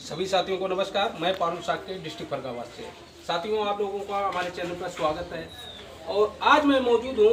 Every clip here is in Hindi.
सभी साथियों को नमस्कार। मैं पारुल साक्य डिस्ट्रिक्ट फरगाबाद से। साथियों, आप लोगों का हमारे चैनल पर स्वागत है। और आज मैं मौजूद हूँ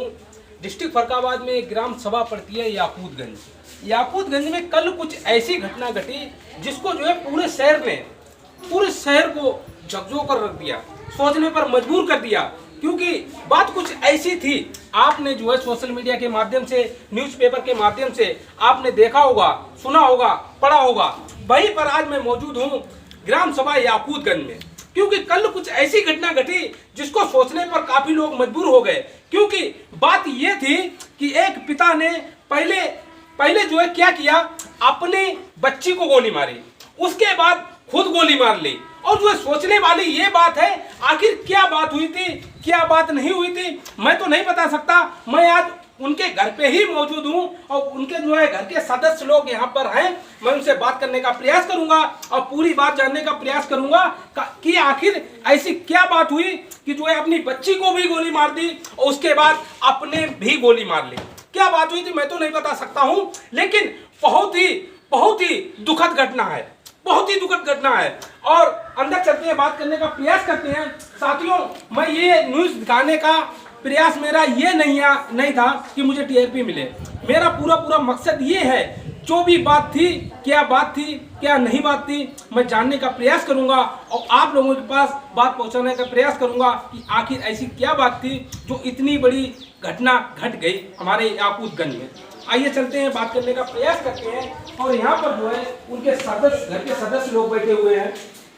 डिस्ट्रिक्ट फरगाबाद में। ग्राम सभा पड़ती है याकूतगंज में कल कुछ ऐसी घटना घटी जिसको जो है पूरे शहर को झकझोर कर रख दिया, सोचने पर मजबूर कर दिया। क्योंकि बात कुछ ऐसी थी, आपने जो है सोशल मीडिया के माध्यम से, न्यूज़पेपर के माध्यम से आपने देखा होगा, सुना होगा, पढ़ा होगा। वहीं पर आज मैं मौजूद हूं ग्राम सभा याकूतगंज में, क्योंकि कल कुछ ऐसी घटना घटी जिसको सोचने पर काफी लोग मजबूर हो गए। क्योंकि बात यह थी कि एक पिता ने पहले जो है क्या किया, अपने बच्ची को गोली मारी, उसके बाद खुद गोली मार ली। और जो है सोचने वाली ये बात है, आखिर क्या बात हुई थी, क्या बात नहीं हुई थी, मैं तो नहीं बता सकता। मैं आज उनके घर पे ही मौजूद हूं और उनके जो है घर के सदस्य लोग यहाँ पर हैं। मैं उनसे बात करने का प्रयास करूंगा और पूरी बात जानने का प्रयास करूंगा कि आखिर ऐसी क्या बात हुई कि जो है अपनी बच्ची को भी गोली मार दी और उसके बाद अपने भी गोली मार ली। क्या बात हुई थी मैं तो नहीं बता सकता हूं, लेकिन बहुत ही दुखद घटना है, बहुत ही दुखद घटना है। और अंदर चलते हैं, बात करने का प्रयास करते हैं। साथियों, मैं ये न्यूज़ दिखाने का प्रयास मेरा ये नहीं था कि मुझे टीआरपी मिले। मेरा पूरा मकसद ये है, जो भी बात थी, क्या बात थी, क्या नहीं बात थी, मैं जानने का प्रयास करूंगा और आप लोगों के पास बात पहुंचाने का प्रयास करूंगा कि आखिर ऐसी क्या बात थी जो इतनी बड़ी घटना घट गई हमारे याकूतगंज में। आइए चलते हैं, बात करने का प्रयास करते हैं। और यहाँ पर जो है उनके सदस्य, घर के सदस्य लोग बैठे हुए हैं।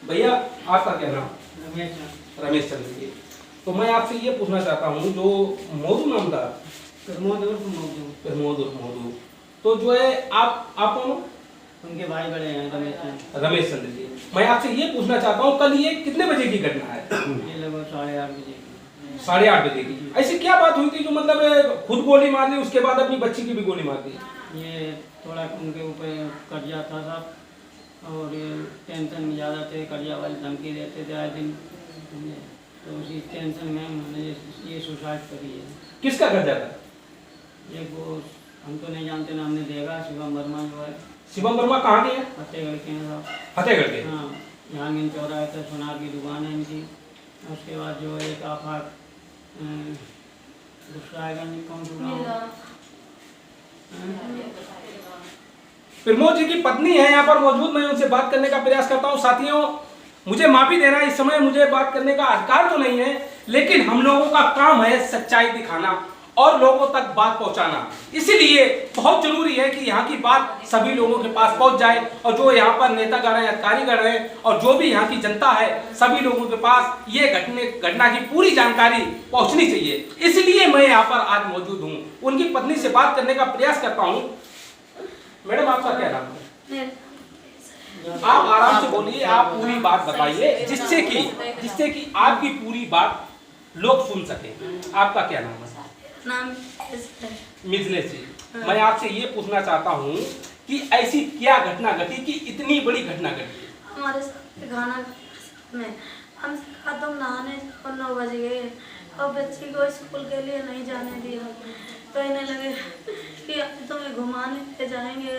भैया, आपका क्या नाम? रमेश चंद्र जी। तो मैं आपसे ये पूछना चाहता हूँ, जो मौजू नाम था, प्रमोद। तो जो है आप उनके भाई बड़े हैं रमेश चंद्र जी। मैं आपसे ये पूछना चाहता हूँ, कल ये कितने बजे की घटना है? ये लगभग 8:30 बजे 8:30 बजे की। ऐसी क्या बात हुई थी जो मतलब खुद गोली मार ली, उसके बाद अपनी बच्ची की भी गोली मार दी? ये थोड़ा उनके ऊपर कर्जा था साहब, और ये टेंशन में ज़्यादा थे, कर्जा वाली धमकी देते थे आए दिन, तो उसी टेंशन में उन्होंने ये सुसाइड करी है। किसका कर्जा था? ये वो हम तो नहीं जानते ना, हमने देखा शिवम वर्मा जो है। शिवम वर्मा कहाँ के हैं? फतेहगढ़ के हैं साहब। फतेहगढ़ के? हाँ, यहाँ गिन चौराहे पे सोनार की दुकान है इनकी। उसके बाद जो एक आफाक दूसरा आएगा, नहीं कौन सा, प्रमोद जी की पत्नी है यहाँ पर मौजूद। मैं उनसे बात करने का प्रयास करता हूँ। साथियों, मुझे माफी देना, इस समय मुझे बात करने का अधिकार तो नहीं है, लेकिन हम लोगों का काम है सच्चाई दिखाना और लोगों तक बात पहुंचाना। इसीलिए बहुत जरूरी है कि यहाँ की बात सभी लोगों के पास पहुंच जाए, और जो यहाँ पर नेतागण हैं, अधिकारीगण हैं, और जो भी यहाँ की जनता है, सभी लोगों के पास ये घटना की पूरी जानकारी पहुंचनी चाहिए। इसलिए मैं यहाँ पर आज मौजूद हूँ। उनकी पत्नी से बात करने का प्रयास करता हूँ। मैडम, आपका क्या नाम है? आप आराम से बोलिए, आप पूरी बात बताइए, जिससे कि आपकी पूरी बात लोग सुन सके। आपका क्या नाम है? नाम मिजलेश जी। मैं आपसे ये पूछना चाहता हूँ कि ऐसी क्या घटना घटी कि इतनी बड़ी घटना घटी? हमारे साथ खाना में हम तुम नहाने 9 बज गए और बच्ची को स्कूल के लिए नहीं जाने दिया। तो इन्हें लगे कि तुम्हें घुमाने ले जाएंगे,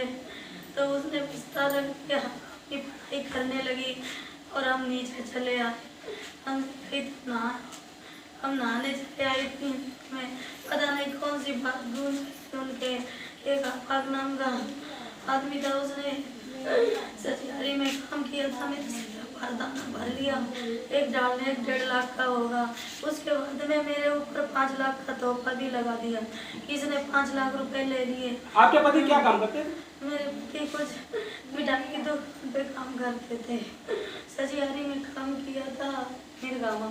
तो उसने बिस्तर रख के अपनी पढ़ाई करने लगी और हम नीचे चले आए। हम नहाने चले आए, इतनी में पता नहीं कौन सी बात गूंज उनके एक आफाक नाम का आदमी था, उसने सचियारी में काम किया था, मेरे दाना भर लिया। एक डालने 1.5 लाख का होगा। उसके बाद में मेरे ऊपर 5 लाख का तोहफा भी लगा दिया। किसने 5 लाख रुपए ले लिए। आपके पति क्या काम करते थे? मेरे पति कुछ मिठाई की दुकान पे काम करते थे, सचियारी में काम किया था मिर्गामा।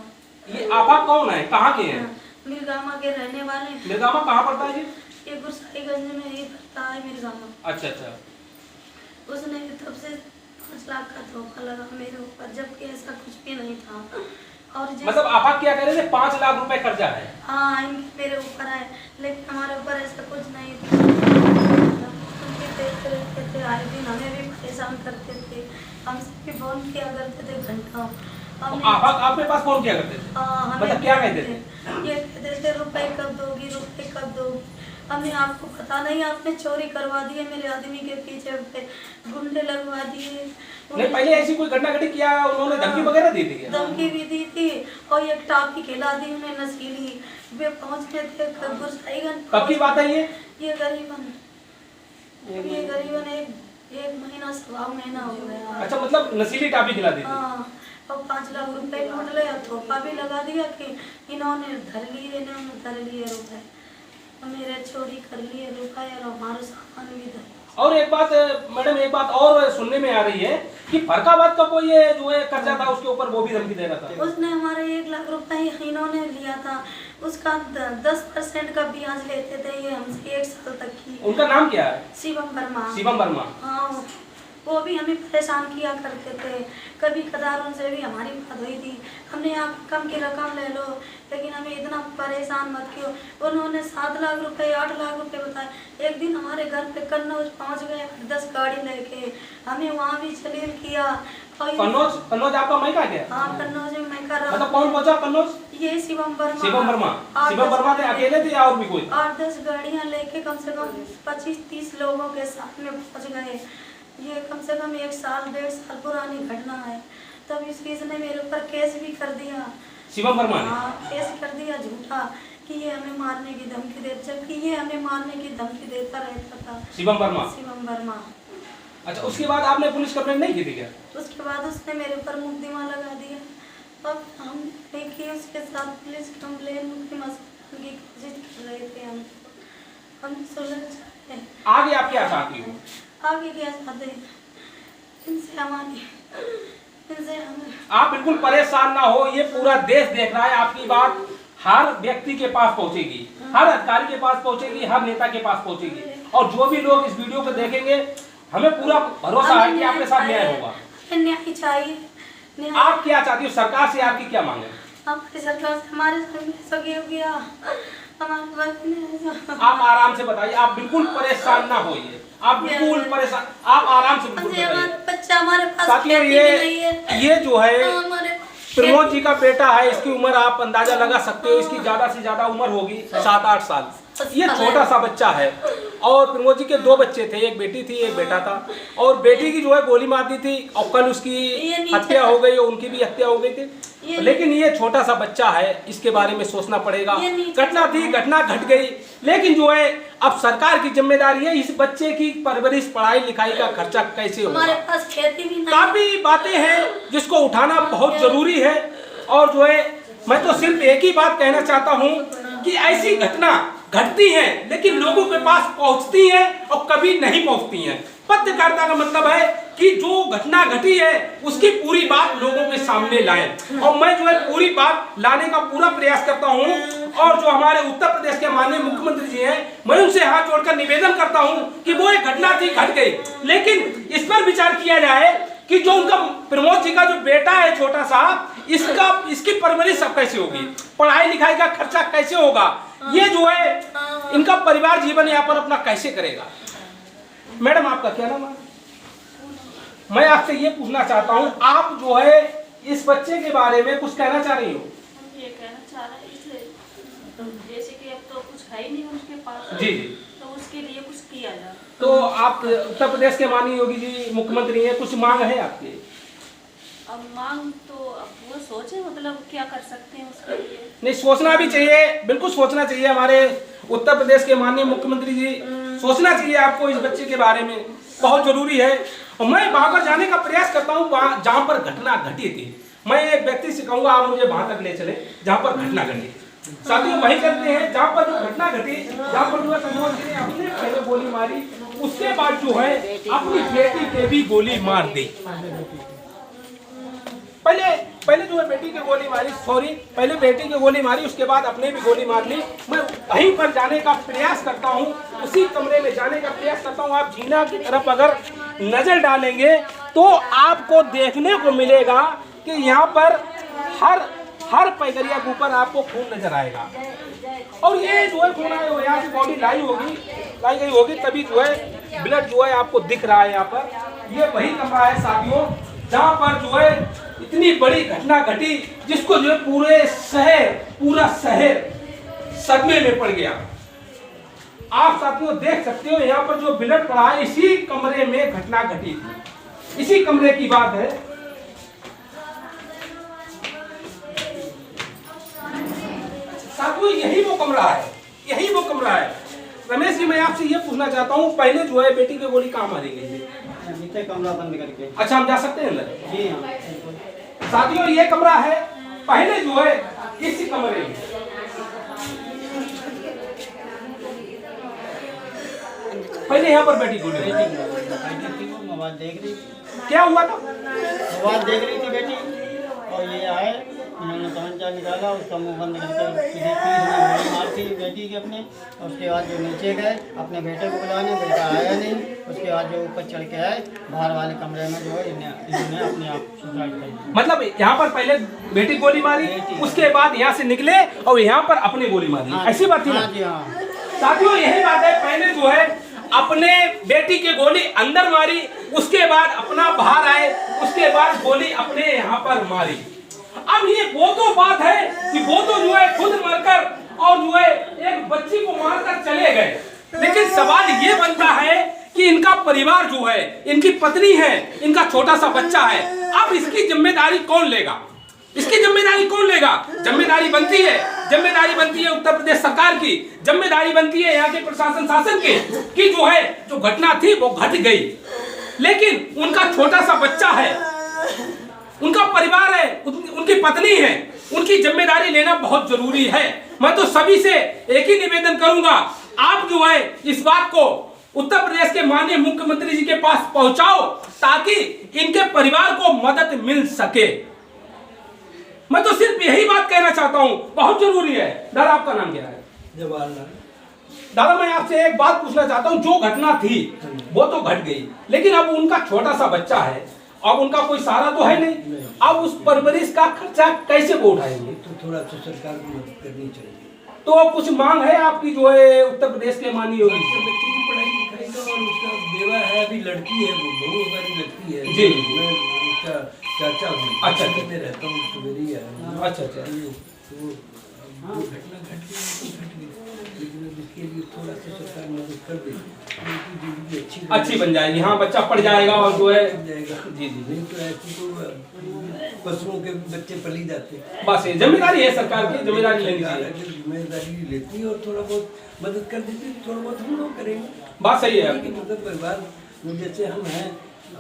ये आफाक कौन है, कहाँ के हैं? मिर्गामा के रहने वाले। मिर्गामा कहाँ पड़ता है जी? ये गुरसाईगंज में ही पड़ता है मिर्गामा। अच्छा। उसने तब से 5 लाख का तोहफा लगा मेरे ऊपर, जबकि ऐसा कुछ भी नहीं था। और मतलब आफाक क्या कह रहे थे? 5 लाख रुपए कर्जा है? हाँ, इनके मेरे ऊपर है, लेकिन हमारे ऊपर ऐसा कुछ नहीं था। देखते रहते थे, आए दिन हमें भी परेशान करते थे, हमसे भी फोन किया करते थे घंटों। आफाक आपके पास फोन किया करते थे? मतलब क्या कहते थे? ये कहते थे रुपए कब दोगी, रुपए कब दोगी। हमने आपको पता नहीं, आपने चोरी करवा दी है मेरे आदमी के पीछे पे, गुंडे लगवा दिए। नहीं, पहले ऐसी कोई घटना घटी क्या उन्होंने धमकी वगैरह दी थी क्या? धमकी भी दी थी और एक टाफी खिला दी उन्हें नशीली। वे पहुंच गए थे गुरसाईगंज। कब की बात है ये? ये करीबन एक महीना सवा महीना हो गया। अच्छा, मतलब नशीली टाफी खिला दी थी। हाँ, और 5 लाख रुपए लूट लिया, थोपा भी लगा दिया कि इन्होंने धर लिए रुपए, मेरे चोरी कर लिए रुपए और हमारा सामान भी धर। और एक बात मैडम, एक बात और सुनने में आ रही है कि फरकाबाद का कोई ये जो है कर्जा था उसके ऊपर वो भी धमकी दे रहा था। उसने हमारे 1 लाख रुपए इन्होंने लिया था, उसका 10% का ब्याज लेते थे ये हमसे 1 साल तक की। उनका नाम क्या है? शिवम वर्मा। शिवम वर्मा। हाँ, वो भी हमें परेशान किया करते थे। कभी कदार उनसे भी हमारी बात हुई थी, हमने आप कम की रकम ले लो, लेकिन हमें इतना परेशान मत कियो। उन्होंने 7 लाख रुपए 8 लाख रुपए बताए। एक दिन हमारे घर पे कन्नौज पहुंच गए 10 गाड़ी लेके, हमें वहाँ भी जलील किया। कन्नौज आपका मैका क्या? हाँ, कन्नौज में मैं कर रहा। मतलब कौन पहुंचा कन्नौज? ये शिवम वर्मा। शिवम वर्मा थे, अकेले थे या और भी कोई? 8-10 गाड़ियाँ लेके कम से कम 25-30 लोगों के साथ में पहुंच गए। ये कम से कम 1 साल 1.5 साल पुरानी घटना है। तब इसने मेरे ऊपर केस भी कर दिया। शिवम वर्मा ने? हाँ, केस कर दिया झूठा कि ये हमें मारने की धमकी दे, जबकि ये हमें मारने की धमकी देता रहता था। शिवम वर्मा? शिवम वर्मा। अच्छा, उसके बाद आपने पुलिस कंप्लेंट नहीं की थी क्या? उसके बाद उसने मेरे ऊपर मुकदमा लगा दिया। अब हम नहीं की उसके साथ पुलिस कंप्लेंट, मुकदमा की कोशिश कर रहे थे। हम सुलझ चाहते हैं। आगे आप क्या चाहती हो? आगे क्या चाहते हैं? इनसे हमें आप बिल्कुल परेशान ना हो, ये पूरा देश देख रहा है। आपकी बात हर व्यक्ति के पास पहुंचेगी, हर अधिकारी के पास पहुंचेगी, हर नेता के पास पहुंचेगी। और जो भी लोग इस वीडियो को देखेंगे, हमें पूरा भरोसा है कि आपके साथ न्याय होगा। न्याय चाहिए। आप क्या चाहती हो? सरकार से आपकी क्या मांग है? हमारी सरकार से हमारे हो गया। आप आराम से बताइए, आप बिल्कुल परेशान ना होइए, आप बिल्कुल परेशान, आप आराम से बिल्कुल बताइए। बच्चा हमारे पास साथियों, ये जो है प्रमोद जी का बेटा है। इसकी उम्र आप अंदाजा लगा सकते हो, इसकी ज्यादा से ज्यादा उम्र होगी 7-8 साल। ये छोटा सा बच्चा है। और प्रमोद जी के 2 बच्चे थे, एक बेटी थी एक बेटा था। और बेटी की जो है गोली मार दी थी और कल उसकी हत्या हो गई, उनकी भी हत्या हो गई थी। लेकिन ये छोटा सा बच्चा है, इसके बारे में सोचना पड़ेगा। घटना थी, घटना घट गई, लेकिन जो है अब सरकार की जिम्मेदारी है इस बच्चे की परवरिश, पढ़ाई लिखाई का खर्चा कैसे होगा। हमारे पास खेती भी नहीं। काफी बातें हैं जिसको उठाना बहुत जरूरी है। और जो है मैं तो सिर्फ एक ही बात कहना चाहता हूँ कि ऐसी घटना घटती है लेकिन लोगों के पास पहुंचती है और कभी नहीं पहुंचती है। पत्रकारिता का मतलब है कि जो घटना घटी है उसकी पूरी बात लोगों के सामने लाएं। और मैं जो है पूरी बात लाने का पूरा प्रयास करता हूं। और जो हमारे उत्तर प्रदेश के माननीय मुख्यमंत्री जी हैं, मैं उनसे हाथ जोड़कर निवेदन करता हूं कि वो एक घटना थी, घट गई, लेकिन इस पर विचार किया जाए कि जो उनका प्रमोद जी का जो बेटा है छोटा सा, इसकी परवरिश अब कैसे होगी, पढ़ाई लिखाई का खर्चा कैसे होगा, ये जो है इनका परिवार जीवन यापन अपना कैसे करेगा। मैडम, आपका क्या नाम है? मैं आपसे ये पूछना चाहता हूँ, आप जो है इस बच्चे के बारे में कुछ कहना चाह रही हो? ये कहना चाह रहे हैं इसलिए जैसे कि अब तो कुछ है ही नहीं उसके पास। जी, तो उसके लिए कुछ किया जाए। तो आप उत्तर प्रदेश के माननीय योगी जी मुख्यमंत्री हैं, कुछ मांग है आपकी? अब मांग तो अब वो सोचे, मतलब क्या कर सकते हैं उसके लिए। नहीं, सोचना भी चाहिए, बिल्कुल सोचना चाहिए। हमारे उत्तर प्रदेश के माननीय मुख्यमंत्री जी, सोचना चाहिए आपको इस बच्चे के बारे में, बहुत जरूरी है। और मैं वहां पर जाने का प्रयास करता हूँ जहाँ पर घटना घटी थी। मैं एक व्यक्ति से कहूँगा आप मुझे वहां तक ले चले जहाँ पर घटना घटी। साथियों, वही करते हैं जहाँ पर जो घटना घटी, जहाँ पर जो प्रमोद जी ने अपने पहले गोली मारी, उसके बाद जो है अपनी बेटी के भी गोली मार दी। पहले जो है बेटी की गोली मारी, पहले बेटी की गोली मारी, उसके बाद अपने भी गोली मार ली। मैं वहीं पर जाने का प्रयास करता हूँ, उसी कमरे में जाने का प्रयास करता हूँ। आप जीना की तरफ अगर नजर डालेंगे तो आपको देखने को मिलेगा कि यहाँ पर हर पैगरिया के ऊपर आपको खून नजर आएगा। और ये जो है खून आए हो, यहाँ से बॉडी लाई गई होगी, तभी जो है ब्लड जो है आपको दिख रहा है। यहाँ पर ये वही कमरा है साथियों, जहाँ पर जो है इतनी बड़ी घटना घटी, जिसको जो है पूरा शहर सदमे में पड़ गया। आप साथियों देख सकते हो यहाँ पर जो ब्लड पड़ा है, इसी कमरे में घटना घटी थी। इसी कमरे की बात है। साथियों यही वो कमरा है, यही वो कमरा है। रमेश जी मैं आपसे ये पूछना चाहता हूँ, पहले जो है बेटी की गोली कहाँ मारी गई थी? कमरा बंद करके। अच्छा हम जा सकते हैं अंदर? जी हाँ। साथियों ये कमरा है, पहले जो है इसी कमरे में पहले यहाँ पर बेटी गोली मोबाइल देख रही थी। क्या हुआ था? मोबाइल देख रही थी बेटी, और ये आए, इन्होंने तमंचा निकाला, उसका मुंह बंद करके सीधे गोली मारती बेटी के अपने। उसके बाद जो नीचे गए अपने बेटे को बुलाने, बेटा आया नहीं। उसके बाद जो ऊपर चढ़ के आए, बाहर वाले कमरे में जो है इन्होंने अपने आप सुसाइड कर लिया। मतलब यहाँ पर पहले बेटी गोली मारी, उसके बाद यहाँ से निकले और यहाँ पर अपनी गोली मारी, ऐसी बात थी ना? जी हाँ। साथियों यही बात है, पहले जो है अपने बेटी की गोली अंदर मारी, उसके बाद अपना बाहर आए, उसके बाद गोली अपने यहाँ पर मारी। अब ये वो तो बात है कि वो तो जो है खुद मरकर और जो है एक बच्ची को मारकर चले गए, लेकिन सवाल ये बनता है कि इनका परिवार जो है, इनकी पत्नी है, इनका छोटा सा बच्चा है, अब इसकी जिम्मेदारी कौन लेगा? इसकी जिम्मेदारी कौन लेगा? जिम्मेदारी बनती है उत्तर प्रदेश सरकार की, जिम्मेदारी बनती है यहाँ के प्रशासन शासन की कि जो है जो घटना थी वो घट गई, लेकिन उनका छोटा सा बच्चा है, उनका परिवार है, उनकी पत्नी है, उनकी जिम्मेदारी लेना बहुत जरूरी है। मैं तो सभी से एक ही निवेदन करूंगा, आप जो है इस बात को उत्तर प्रदेश के माननीय मुख्यमंत्री जी के पास पहुंचाओ ताकि इनके परिवार को मदद मिल सके। मैं तो सिर्फ यही बात कहना चाहता हूं, बहुत जरूरी है। दादा आपका नाम क्या है? जवाहरलाल। दादा मैं आपसे एक बात पूछना चाहता हूं, जो घटना थी वो तो घट गई, लेकिन अब उनका छोटा सा बच्चा है, अब उनका कोई सहारा तो है नहीं, अब उस परवरिश का खर्चा कैसे वो उठाएंगे? तो थोड़ा सा सरकार को मदद करनी चाहिए। तो कुछ मांग है आपकी जो है उत्तर प्रदेश के माननीय योगी? बच्चे की पढ़ाई लिखाई का, और उसका बेवा है, अभी लड़की है, वो बहू हमारी लगती है जी। मैं उसका चाचा हूँ। अच्छा। मैं रहता हूँ सुबेरी है। अच्छा। तो वो घटना घट गई तो घट गई, लेकिन अब इसके लिए थोड़ा सा सरकार मदद कर दे, उनकी जिंदगी अच्छी बन जाएगी। हाँ बच्चा पढ़ जाएगा और जो है जाएगा। जी जी नहीं तो ऐसे तो पशुओं के बच्चे पली जाते। बस ये जिम्मेदारी है सरकार की, जिम्मेदारी लेनी सरकार चाहिए। अगर जिम्मेदारी लेती है और थोड़ा बहुत मदद कर देती है, थोड़ा बहुत हम लोग करेंगे। बात सही है कि मतलब परिवार में जैसे हम हैं,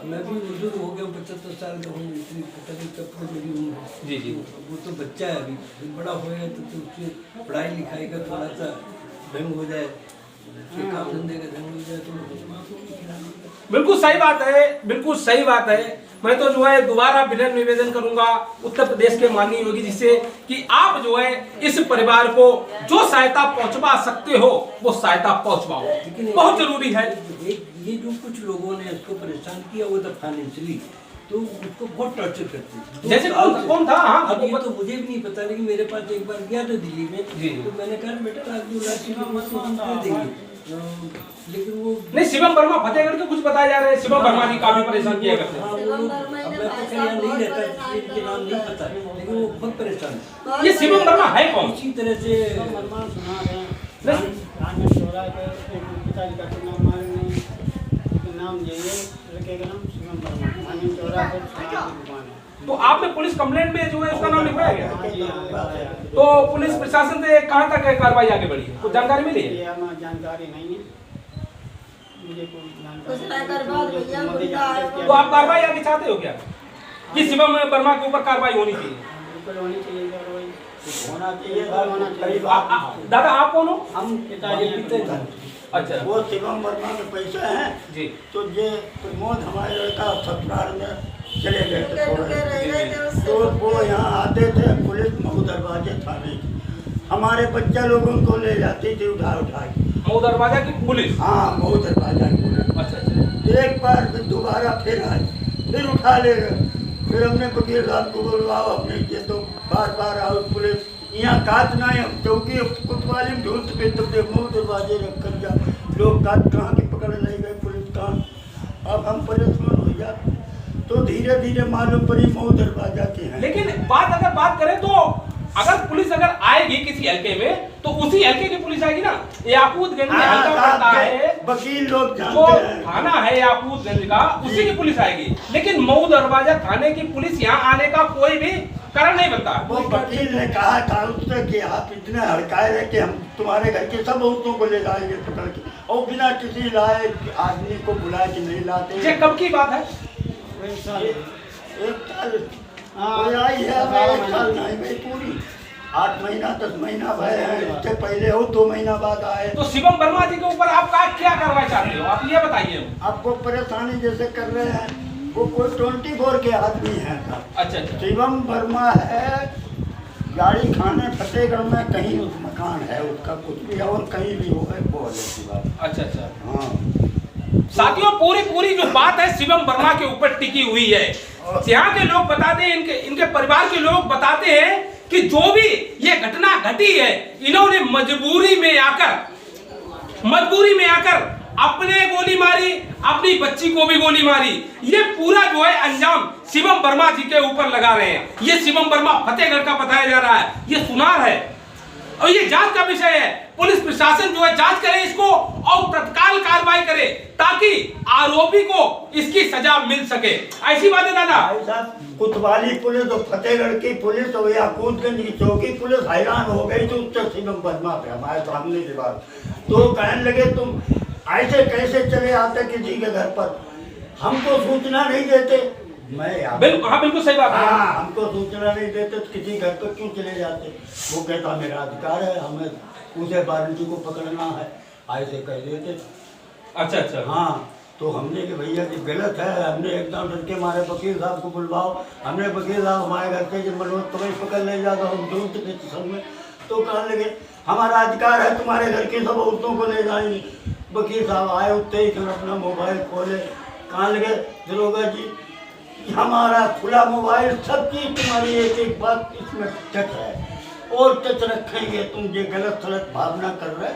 मैं भी बुजुर्ग हो गया, 75 साल का हूँ, इतनी पता नहीं कब तक मेरी उम्र है। जी जी। वो तो बच्चा है अभी, फिर बड़ा होएगा तो उसकी पढ़ाई लिखाई का थोड़ा सा ढंग हो जाए, काम धंधे का ढंग हो जाए तो बिल्कुल सही बात है, बिल्कुल सही बात है। मैं तो जो है दोबारा विनम्र निवेदन करूंगा उत्तर प्रदेश के माननीय योगी जी से कि आप जो है इस परिवार को जो सहायता पहुंचवा सकते हो वो सहायता पहुंचवाओ, बहुत जरूरी है। ये जो कुछ लोगों ने इसको परेशान किया वो तो फाइनेंशियली तो उसको बहुत टॉर्चर करते हैं। जैसे कौन था? हाँ अब ये तो मुझे भी नहीं पता, लेकिन मेरे पास एक बार गया था दिल्ली में, तो मैंने कहा बेटा 1-2 लाख की दे देंगे, लेकिन वो नहीं। शिवम वर्मा फतेहगढ़ के कुछ बताया जा रहे हैं, शिवम वर्मा जी काफी परेशान किया करते हैं। हाँ, वो लोग अब मैं तो खैर यहाँ नहीं रहता, इसलिए इनके नाम नहीं पता, लेकिन वो बहुत परेशान है। ये शिवम वर्मा है कौन? इसी तरह से तो आपने पुलिस कंप्लेंट में जो है उसका नाम लिखवाया गया? तो पुलिस प्रशासन से कहाँ तक कार्रवाई आगे बढ़ी है, कुछ जानकारी मिली है? जानकारी नहीं है मुझे, कोई तो आप कार्रवाई आगे चाहते हो क्या कि शिवम वर्मा के ऊपर कार्रवाई होनी चाहिए? दादा आप कौन हो? हम पिताजी। अच्छा। वो शिवम वर्मा के पैसे हैं जी। तो ये प्रमोद हमारे लड़का ससुराल में चले गए थे थोड़े, तो वो यहाँ आते थे, पुलिस मऊ दरवाजे थाने की हमारे बच्चा लोगों को ले जाती थी उठा के। मऊ दरवाजा की पुलिस? हाँ मऊ दरवाजा की पुलिस। अच्छा। एक बार फिर दोबारा फिर आई, फिर उठा ले गए। फिर हमने वकील साहब को बुलवाओ, हमने ये तो बार आओ पुलिस यहाँ काट ना है, चौकी कुतवाली में ढूंढ के तो मऊ दरवाजे रख कर जा, लोग काट कहाँ की पकड़ ले गए पुलिस कहाँ। अब हम परेशान हो जाते, तो धीरे धीरे मालूम पड़ी मऊ दरवाजा की है। लेकिन अगर बात करें तो अगर पुलिस अगर आएगी किसी हल्के में तो उसी हल्के की पुलिस आएगी ना। याकूतगंज में हल्का पड़ता है, वकील लोग जो जानते हैं। थाना है याकूतगंज का, उसी की पुलिस आएगी। लेकिन मऊ दरवाजा थाने की पुलिस यहाँ आने का कोई भी कारण नहीं बनता। वो वकील ने कहा था उससे कि आप इतने हड़काए रहे कि हम तुम्हारे घर के सब औरतों को ले जाएंगे पकड़ के, और बिना किसी लाए आदमी को बुलाए कि नहीं लाते। ये कब की बात है? एक साल एक साल हाँ, हो आई है, 18 एक साल नहीं भाई, पूरी 8 महीना 10 महीना भय है। इससे पहले हो 2 महीना बाद आए। तो शिवम वर्मा जी के ऊपर आप क्या कार्रवाई चाहते हो, आप ये बताइए। आपको परेशानी जैसे कर रहे हैं, वो कोई 24 के आदमी है साहब। अच्छा अच्छा। शिवम वर्मा है, गाड़ी खाने फतेहगढ़ में कहीं उस मकान है उसका, कुछ भी है, और कहीं भी हो गए वो अलग की बात। अच्छा अच्छा। हाँ साथियों, पूरी जो बात है शिवम वर्मा के ऊपर टिकी हुई है। यहाँ के लोग बताते हैं, इनके परिवार के लोग बताते हैं कि जो भी ये घटना घटी है, इन्होंने मजबूरी में आकर अपने गोली मारी, अपनी बच्ची को भी गोली मारी। ये पूरा जो है अंजाम शिवम वर्मा जी के ऊपर लगा रहे हैं। ये शिवम वर्मा फतेहगढ़ का बताया जा रहा है, ये सुनार है और ये जांच का विषय है। पुलिस प्रशासन जो है जांच करे इसको और तत्काल कार्रवाई करे ताकि आरोपी को इसकी सजा मिल सके। ऐसी बात है दादा। भाई साहब, कोतवाली पुलिस और फतेहगढ़ की पुलिस और याकूतगंज की चौकी पुलिस हैरान हो गई थी उससे शिवम वर्मा पे हमारे सामने की बात। तो कहने लगे तुम ऐसे कैसे चले आते किसी के घर पर, हमको सूचना नहीं देते। मैं बिल्कुल सही बात है। हाँ, हमको सूचना नहीं देते तो किसी घर पर क्यों चले जाते। वो कहता मेरा अधिकार है, हमें उसे बारूदी को पकड़ना है, ऐसे कह देते। अच्छा अच्छा। हाँ, तो हमने कि भैया जी गलत है, हमने एकदम डर के मारे वकील साहब को बुलवाओ। हमने वकील साहब हमारे घर से जब मनोज तुम्हें पकड़ ले जाता हम ढूंढते थे सब में। तो कहने लगे हमारा अधिकार है, तुम्हारे घर की सब औरतों को ले जाएंगे। वकील साहब आए, उठते ही फिर अपना मोबाइल खोले, कहने लगे दरोगा जी हमारा खुला मोबाइल, सब चीज़ तुम्हारी एक एक बात इसमें टच है और टच रखेंगे। तुम ये गलत सलत भावना कर रहे,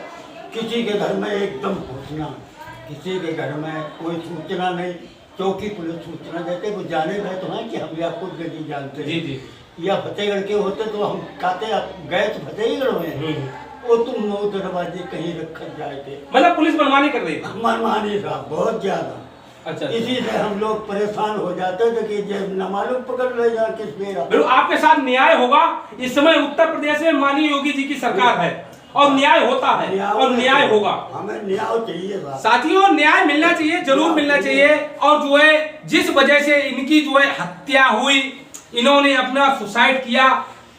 किसी के घर में एकदम घुसना, किसी के घर में कोई सूचना नहीं। चौकी पुलिस सूचना देते, वो जाने गए तो हैं कि हम याकूतगंज जी जानते हैं जी। या फतेहगढ़ के होते तो हम कहते आप गए तो फतेहगढ़ में, वो तुम मऊ दरवाजे कहीं रखा जाए थे। मतलब पुलिस मनमानी कर रही थी। मनमानी साहब बहुत ज्यादा। अच्छा। इसी से हम लोग परेशान हो जाते थे कि जब न मालूम पकड़ ले जा किस मेरा। बिल्कुल आपके साथ न्याय होगा। इस समय उत्तर प्रदेश में माननीय योगी जी की सरकार है और न्याय होता है और न्याय होगा। हमें न्याय चाहिए साथियों, न्याय मिलना चाहिए, जरूर मिलना चाहिए। और जो है जिस वजह से इनकी जो है हत्या हुई, इन्होंने अपना सुसाइड किया,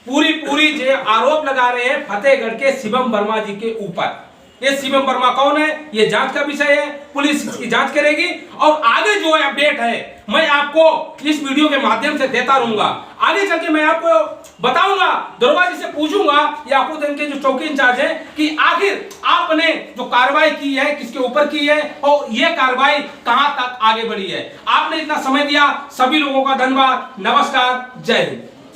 पूरी जो आरोप लगा रहे हैं फतेहगढ़ के शिवम वर्मा जी के ऊपर। ये शिवम वर्मा कौन है, ये जांच का विषय है, पुलिस इसकी जांच करेगी और आगे जो है अपडेट है मैं आपको इस वीडियो के माध्यम से देता रहूंगा। आगे चल के मैं आपको बताऊंगा, दरोगा जी से पूछूंगा याकूतगंज के जो चौकी इंचार्ज है कि आखिर आपने जो कार्रवाई की है किसके ऊपर की है और ये कार्रवाई कहां तक आगे बढ़ी है। आपने इतना समय दिया, सभी लोगों का धन्यवाद। नमस्कार, जय हिंद।